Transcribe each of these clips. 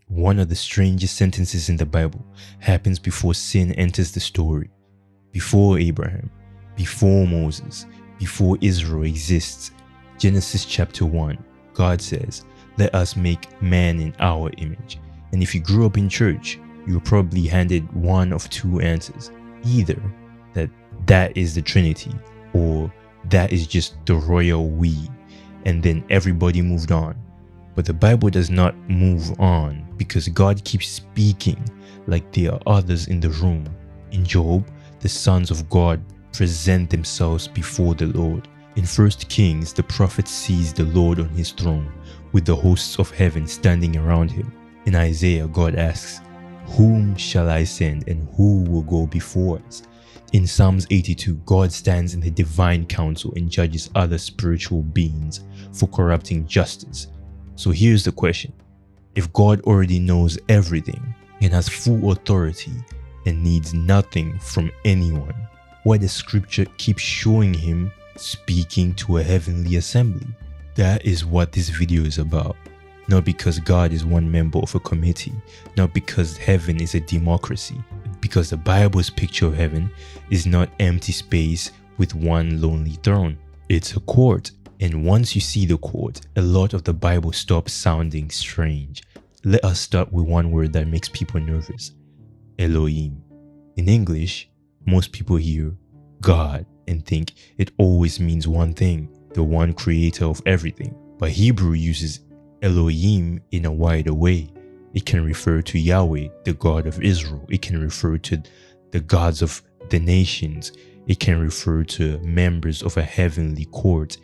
One of the strangest sentences in the Bible happens before sin enters the story. Before Abraham, before Moses, before Israel exists. Genesis chapter 1, God says, "Let us make man in our image." And if you grew up in church, you were probably handed one of two answers. Either that is the Trinity, or that is just the royal we, and then everybody moved on. But the Bible does not move on because God keeps speaking like there are others in the room. In Job, the sons of God present themselves before the Lord. In 1 Kings, the prophet sees the Lord on his throne with the hosts of heaven standing around him. In Isaiah, God asks, "Whom shall I send and who will go before us?" In Psalms 82, God stands in the divine council and judges other spiritual beings for corrupting justice. So here's the question. If God already knows everything and has full authority and needs nothing from anyone, why does scripture keep showing him speaking to a heavenly assembly? That is what this video is about. Not because God is one member of a committee, not because heaven is a democracy, because the Bible's picture of heaven is not empty space with one lonely throne. It's a court. And once you see the court, a lot of the Bible stops sounding strange. Let us start with one word that makes people nervous. Elohim. In English, most people hear God and think it always means one thing, the one creator of everything. But Hebrew uses Elohim in a wider way. It can refer to Yahweh, the God of Israel. It can refer to the gods of the nations. It can refer to members of a heavenly court.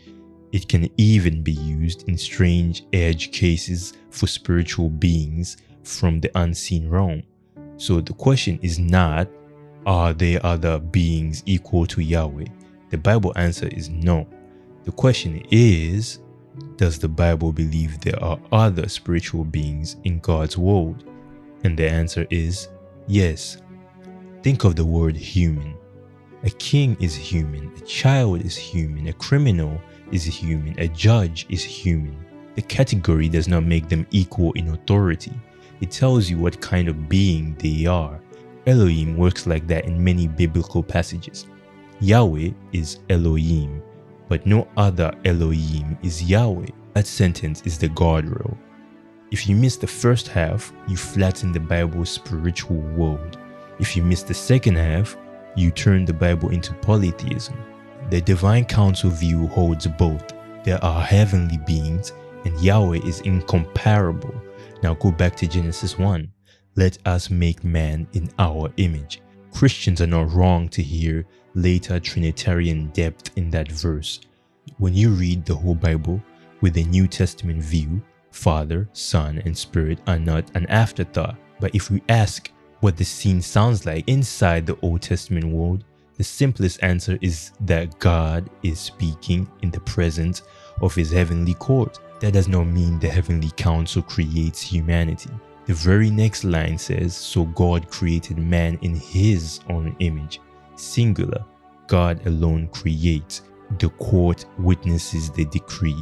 It can even be used in strange edge cases for spiritual beings from the unseen realm. So the question is not, are there other beings equal to Yahweh? The Bible answer is no. The question is, does the Bible believe there are other spiritual beings in God's world? And the answer is yes. Think of the word human. A king is human, a child is human, a criminal is human, a judge is human. The category does not make them equal in authority. It tells you what kind of being they are. Elohim works like that in many biblical passages. Yahweh is Elohim, but no other Elohim is Yahweh. That sentence is the guardrail. If you miss the first half, you flatten the Bible's spiritual world. If you miss the second half, you turn the Bible into polytheism. The divine council view holds both. There are heavenly beings and Yahweh is incomparable. Now go back to Genesis 1. Let us make man in our image. Christians are not wrong to hear later Trinitarian depth in that verse. When you read the whole Bible with a New Testament view, Father, Son, and Spirit are not an afterthought. But if we ask what the scene sounds like inside the Old Testament world, the simplest answer is that God is speaking in the presence of his heavenly court. That does not mean the heavenly council creates humanity. The very next line says, "So God created man in his own image." Singular. God alone creates. The court witnesses the decree.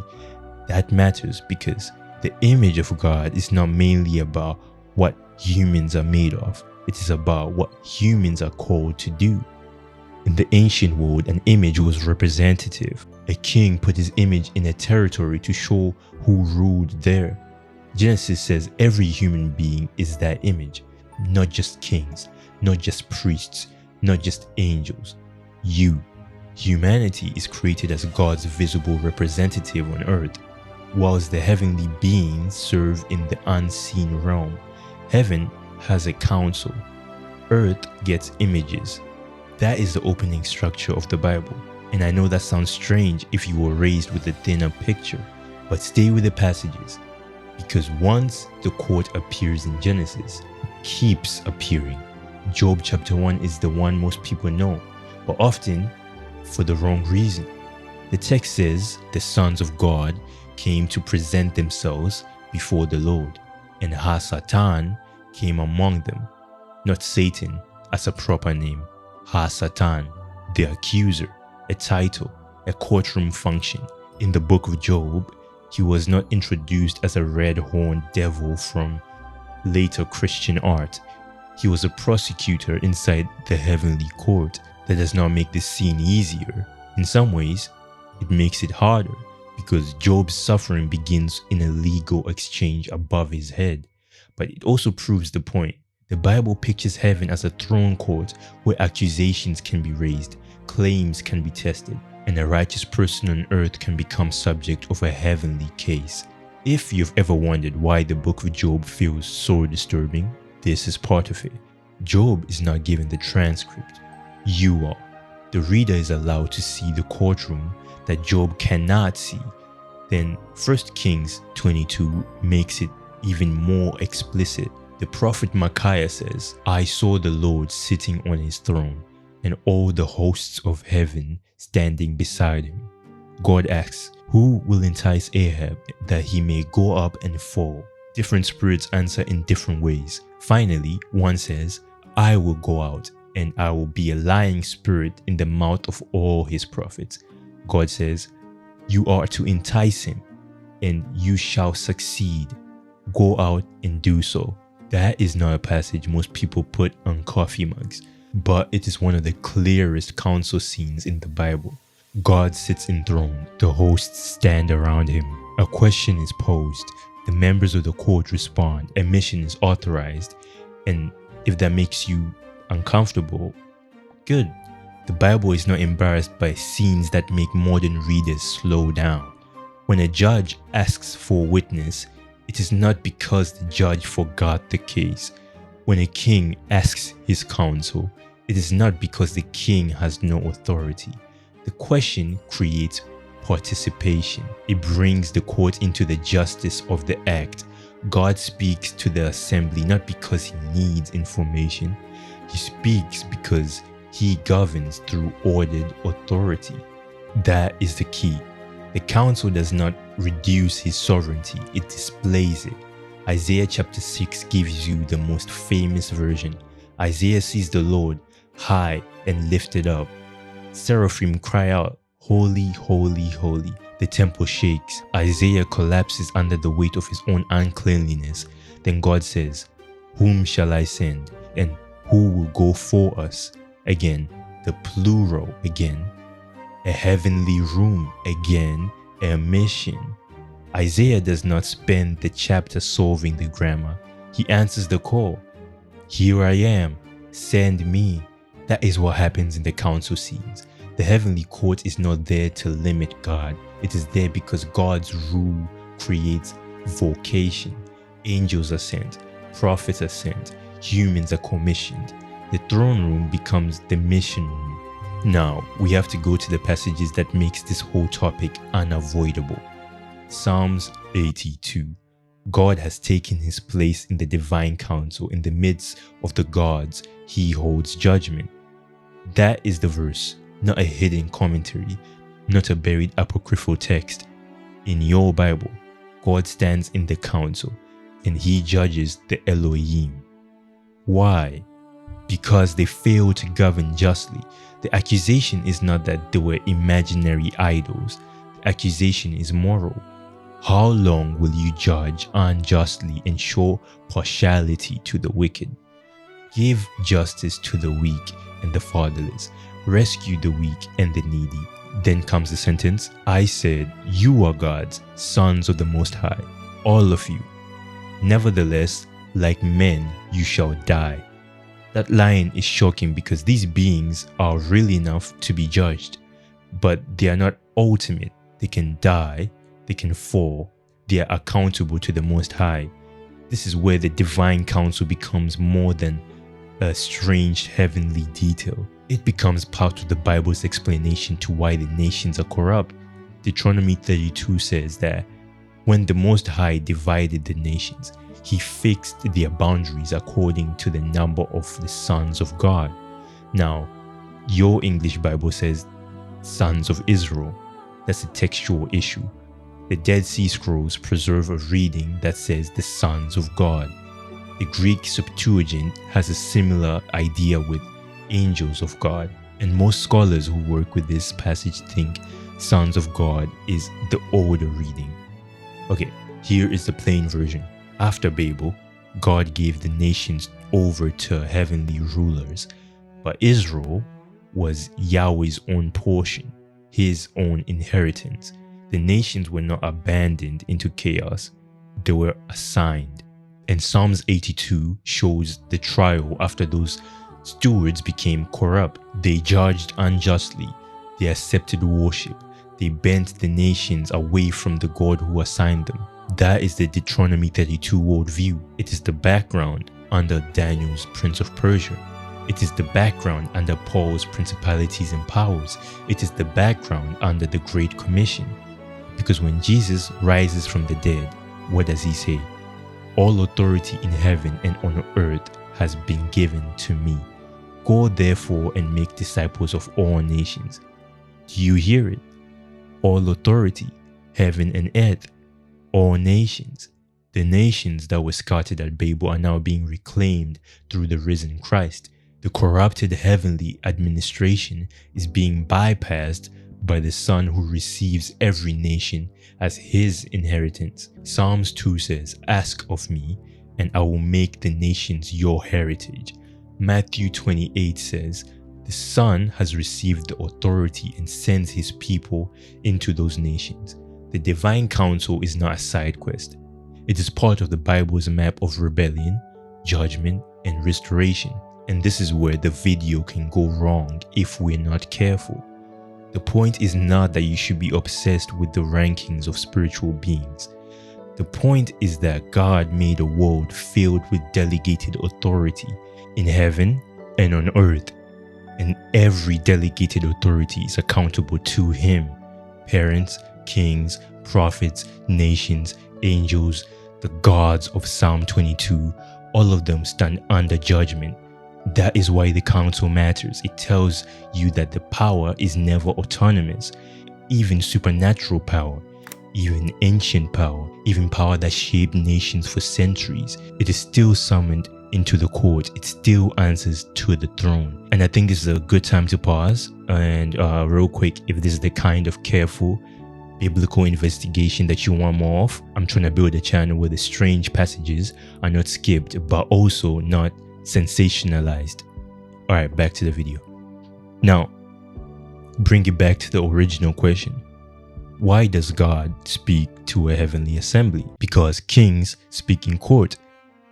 That matters because the image of God is not mainly about what humans are made of. It is about what humans are called to do. In the ancient world, an image was representative. A king put his image in a territory to show who ruled there. Genesis says every human being is that image, not just kings, not just priests, not just angels. Humanity is created as God's visible representative on earth, whilst the heavenly beings serve in the unseen realm. Heaven has a council. Earth gets images. That is the opening structure of the Bible. And I know that sounds strange if you were raised with a thinner picture, but stay with the passages. Because once the court appears in Genesis, it keeps appearing. Job chapter 1 is the one most people know, but often for the wrong reason. The text says the sons of God came to present themselves before the Lord, and Ha-Satan came among them. Not Satan as a proper name. Ha-Satan, the accuser, a title, a courtroom function. In the book of Job, he was not introduced as a red-horned devil from later Christian art. He was a prosecutor inside the heavenly court. That does not make the scene easier. In some ways, it makes it harder because Job's suffering begins in a legal exchange above his head. But it also proves the point. The Bible pictures heaven as a throne court where accusations can be raised, claims can be tested, and a righteous person on earth can become subject of a heavenly case. If you've ever wondered why the book of Job feels so disturbing, this is part of it. Job is not given the transcript. You are. The reader is allowed to see the courtroom that Job cannot see. Then 1 Kings 22 makes it even more explicit. The prophet Micaiah says, "I saw the Lord sitting on his throne, and all the hosts of heaven standing beside him." God asks, "Who will entice Ahab that he may go up and fall?" Different spirits answer in different ways. Finally, one says, "I will go out, and I will be a lying spirit in the mouth of all his prophets." God says, "You are to entice him, and you shall succeed. Go out and do so." That is not a passage most people put on coffee mugs, but it is one of the clearest council scenes in the Bible. God sits enthroned, the hosts stand around him. A question is posed, the members of the court respond, a mission is authorized, and if that makes you uncomfortable, good. The Bible is not embarrassed by scenes that make modern readers slow down. When a judge asks for a witness, it is not because the judge forgot the case. When a king asks his counsel, it is not because the king has no authority. The question creates participation. It brings the court into the justice of the act. God speaks to the assembly not because he needs information. He speaks because he governs through ordered authority. That is the key. The council does not reduce his sovereignty, it displays it. Isaiah chapter 6 gives you the most famous version. Isaiah sees the Lord high and lifted up. Seraphim cry out, "Holy, holy, holy." The temple shakes. Isaiah collapses under the weight of his own uncleanliness. Then God says, "Whom shall I send? And who will go for us?" Again, the plural again. A heavenly room again, a mission. Isaiah does not spend the chapter solving the grammar. He answers the call. "Here I am, send me." That is what happens in the council scenes. The heavenly court is not there to limit God. It is there because God's rule creates vocation. Angels are sent, prophets are sent, humans are commissioned. The throne room becomes the mission room. Now, we have to go to the passages that makes this whole topic unavoidable. Psalms 82. God has taken his place in the divine council. In the midst of the gods, he holds judgment. That is the verse, not a hidden commentary, not a buried apocryphal text. In your Bible, God stands in the council and he judges the Elohim. Why? Because they failed to govern justly. The accusation is not that they were imaginary idols. The accusation is moral. How long will you judge unjustly and show partiality to the wicked? Give justice to the weak and the fatherless. Rescue the weak and the needy. Then comes the sentence, "I said, you are gods, sons of the Most High, all of you. Nevertheless, like men, you shall die." That line is shocking because these beings are real enough to be judged, but they are not ultimate. They can die, they can fall, they are accountable to the Most High. This is where the divine counsel becomes more than a strange heavenly detail. It becomes part of the Bible's explanation to why the nations are corrupt. Deuteronomy 32 says that when the Most High divided the nations, he fixed their boundaries according to the number of the sons of God. Now, your English Bible says sons of Israel. That's a textual issue. The Dead Sea Scrolls preserve a reading that says the sons of God. The Greek Septuagint has a similar idea with angels of God, and most scholars who work with this passage think sons of God is the older reading. Okay, here is the plain version. After Babel, God gave the nations over to heavenly rulers, but Israel was Yahweh's own portion, his own inheritance. The nations were not abandoned into chaos, they were assigned. And Psalms 82 shows the trial after those stewards became corrupt. They judged unjustly, they accepted worship, they bent the nations away from the God who assigned them. That is the Deuteronomy 32 worldview. It is the background under Daniel's Prince of Persia. It is the background under Paul's principalities and powers. It is the background under the Great Commission. Because when Jesus rises from the dead, what does he say? All authority in heaven and on earth has been given to me. Go therefore and make disciples of all nations. Do you hear it? All authority, heaven and earth, all nations. The nations that were scattered at Babel are now being reclaimed through the risen Christ. The corrupted heavenly administration is being bypassed by the Son who receives every nation as his inheritance. Psalms 2 says, "Ask of me, and I will make the nations your heritage." Matthew 28 says, "The Son has received the authority and sends his people into those nations." The divine counsel is not a side quest. It is part of the Bible's map of rebellion, judgment, and restoration. And this is where the video can go wrong if we're not careful. The point is not that you should be obsessed with the rankings of spiritual beings. The point is that God made a world filled with delegated authority in heaven and on earth. And every delegated authority is accountable to him. Parents, kings, prophets, nations, angels, the gods of Psalm 22, all of them stand under judgment. That is why the counsel matters. It tells you that the power is never autonomous. Even supernatural power, even ancient power, even power that shaped nations for centuries, it is still summoned into the court. It still answers to the throne. And I think this is a good time to pause and real quick, if this is the kind of careful biblical investigation that you want more of, I'm trying to build a channel where the strange passages are not skipped but also not sensationalized. Alright, back to the video. Now, bring it back to the original question. Why does God speak to a heavenly assembly? Because kings speak in court.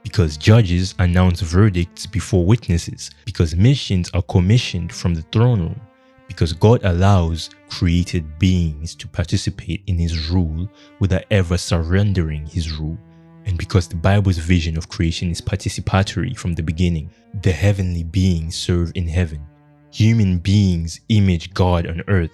Because judges announce verdicts before witnesses. Because missions are commissioned from the throne room. Because God allows created beings to participate in his rule without ever surrendering his rule. And because the Bible's vision of creation is participatory from the beginning, the heavenly beings serve in heaven. Human beings image God on earth.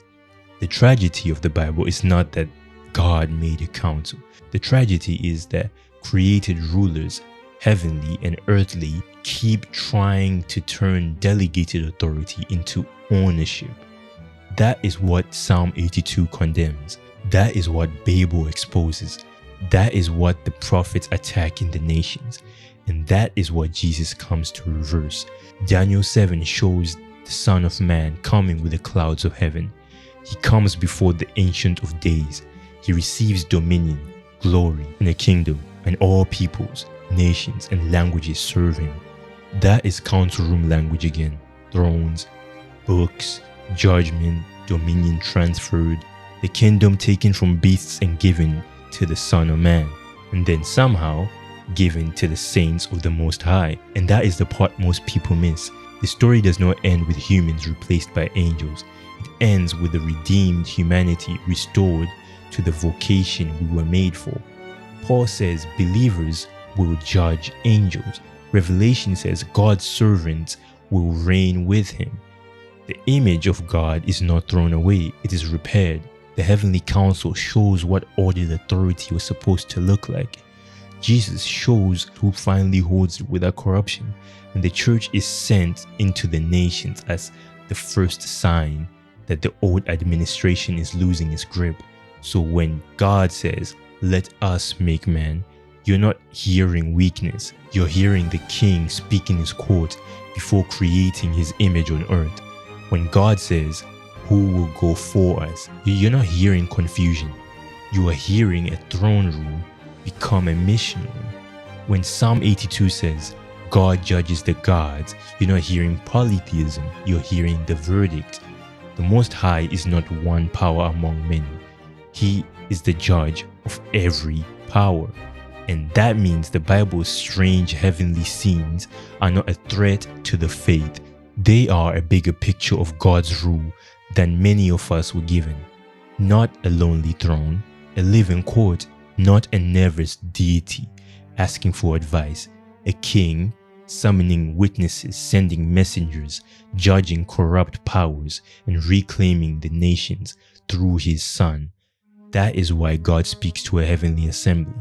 The tragedy of the Bible is not that God made a council. The tragedy is that created rulers, heavenly and earthly, keep trying to turn delegated authority into ownership. That is what Psalm 82 condemns. That is what Babel exposes. That is what the prophets attack in the nations. And that is what Jesus comes to reverse. Daniel 7 shows the Son of Man coming with the clouds of heaven. He comes before the Ancient of Days. He receives dominion, glory, and a kingdom, and all peoples, nations, and languages serve him. That is council room language again. Thrones, books, judgment, dominion transferred, the kingdom taken from beasts and given to the Son of Man, and then somehow given to the saints of the Most High. And that is the part most people miss. The story does not end with humans replaced by angels. It ends with the redeemed humanity restored to the vocation we were made for. Paul says believers will judge angels. Revelation says God's servants will reign with him. The image of God is not thrown away, it is repaired. The heavenly council shows what ordered authority was supposed to look like. Jesus shows who finally holds it without corruption, and the church is sent into the nations as the first sign that the old administration is losing its grip. So when God says, "Let us make man," you're not hearing weakness, you're hearing the king speak in his court before creating his image on earth. When God says, "Who will go for us?" you're not hearing confusion. You are hearing a throne room become a mission room. When Psalm 82 says, God judges the gods, you're not hearing polytheism, you're hearing the verdict. The Most High is not one power among many. He is the judge of every power. And that means the Bible's strange heavenly scenes are not a threat to the faith. They are a bigger picture of God's rule than many of us were given. Not a lonely throne, a living court, not a nervous deity asking for advice, a king summoning witnesses, sending messengers, judging corrupt powers, and reclaiming the nations through his Son. That is why God speaks to a heavenly assembly,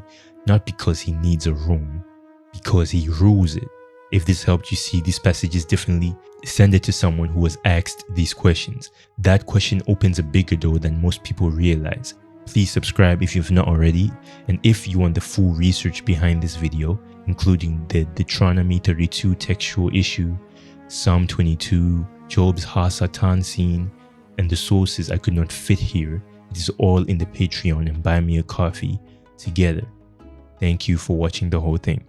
not because he needs a room, because he rules it. If this helped you see these passages differently, send it to someone who has asked these questions. That question opens a bigger door than most people realize. Please subscribe if you've not already, and if you want the full research behind this video, including the Deuteronomy 32 textual issue, Psalm 22, Job's Ha-Satan scene, and the sources I could not fit here, it is all in the Patreon and Buy Me a Coffee together. Thank you for watching the whole thing.